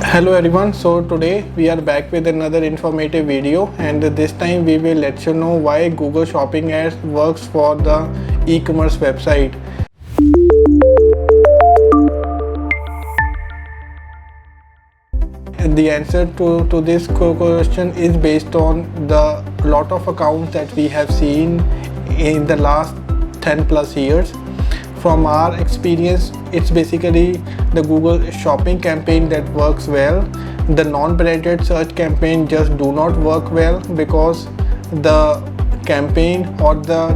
Hello everyone, so today we are back with another informative video, and this time we will let you know why Google Shopping ads works for the e-commerce website. The answer to this question is based on the lot of accounts that we have seen in the last 10 plus years. From our experience, it's basically the Google Shopping campaign that works well. The non-branded search campaign just do not work well because the campaign or the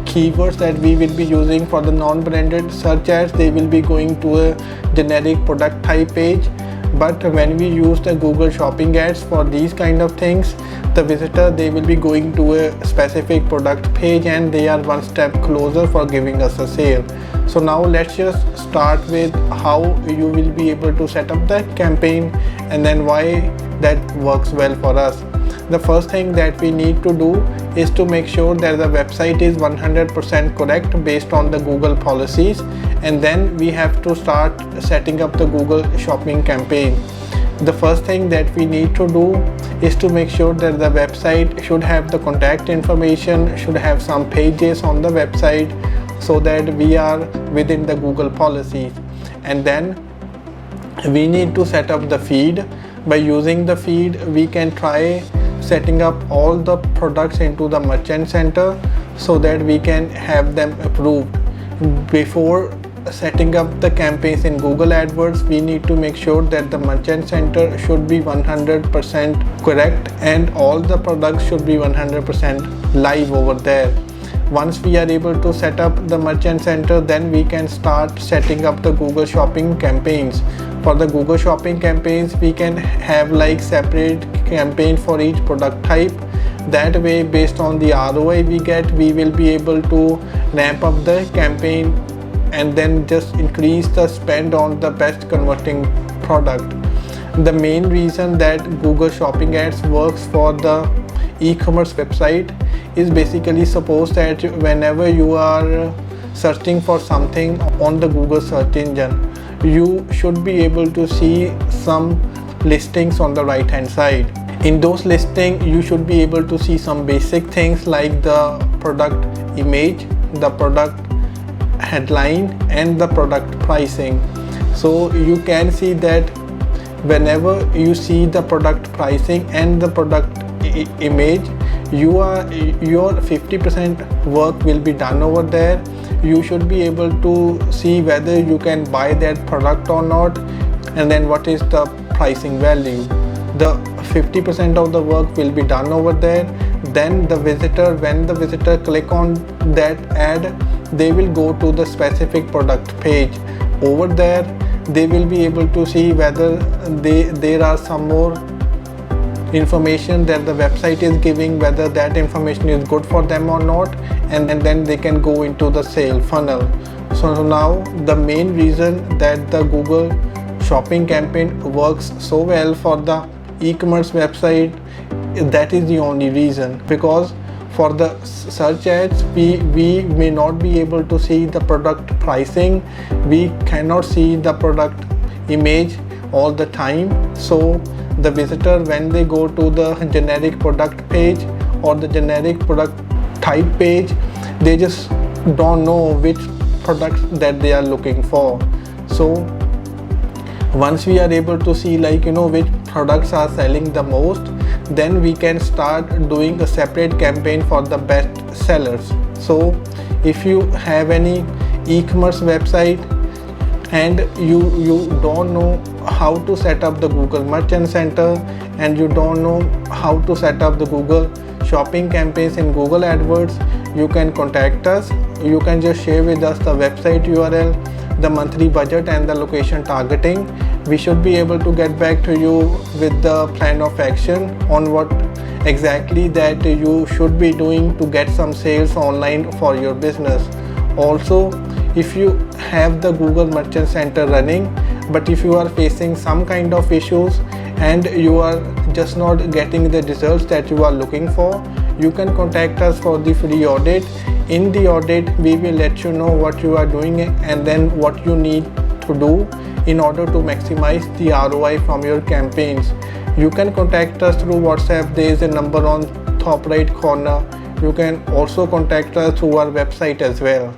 keywords that we will be using for the non-branded search ads, they will be going to a generic product type page. But when we use the Google Shopping ads for these kind of things, the visitor, they will be going to a specific product page and they are one step closer for giving us a sale. So now let's just start with how you will be able to set up that campaign and then why that works well for us. The first thing that we need to do is to make sure that the website is 100% correct based on the Google policies, and then we have to start setting up the Google Shopping campaign. The first thing that we need to do is to make sure that the website should have the contact information, should have some pages on the website so that we are within the Google policies. And then we need to set up the feed. By using the feed, we can try setting up all the products into the merchant center so that we can have them approved. Before setting up the campaigns in Google AdWords, we need to make sure that the merchant center should be 100% correct and all the products should be 100% live over there. Once we are able to set up the merchant center, then we can start setting up the Google Shopping campaigns. For the Google Shopping campaigns, we can have like separate campaign for each product type. That way, based on the ROI we get, we will be able to ramp up the campaign and then just increase the spend on the best converting product. The main reason that Google Shopping ads works for the e-commerce website is basically suppose that whenever you are searching for something on the Google search engine, you should be able to see some listings on the right hand side. In those listings, you should be able to see some basic things like the product image, the product headline and the product pricing. So you can see that whenever you see the product pricing and the product image, your 50% work will be done over there. You should be able to see whether you can buy that product or not, and then what is the pricing value. The 50% of the work will be done over there. Then the visitor, when the visitor click on that ad, they will go to the specific product page. Over there, they will be able to see whether there are some more information that the website is giving, whether that information is good for them or not, and then they can go into the sale funnel. So now the main reason that the Google Shopping campaign works so well for the e-commerce website, that is the only reason, because for the search ads we may not be able to see the product pricing, we cannot see the product image all the time. So the visitor, when they go to the generic product page or the generic product type page, they just don't know which product that they are looking for. So once we are able to see which products are selling the most, then we can start doing a separate campaign for the best sellers. So if you have any e-commerce website and you don't know how to set up the Google Merchant Center and you don't know how to set up the Google Shopping campaigns in Google AdWords, you can contact us. You can just share with us the website URL, the monthly budget and the location targeting. We should be able to get back to you with the plan of action on what exactly that you should be doing to get some sales online for your business. Also, if you have the Google Merchant Center running, but if you are facing some kind of issues and you are just not getting the results that you are looking for, you can contact us for the free audit. In the audit, we will let you know what you are doing and then what you need to do in order to maximize the ROI from your campaigns. You can contact us through WhatsApp. There is a number on top right corner. You can also contact us through our website as well.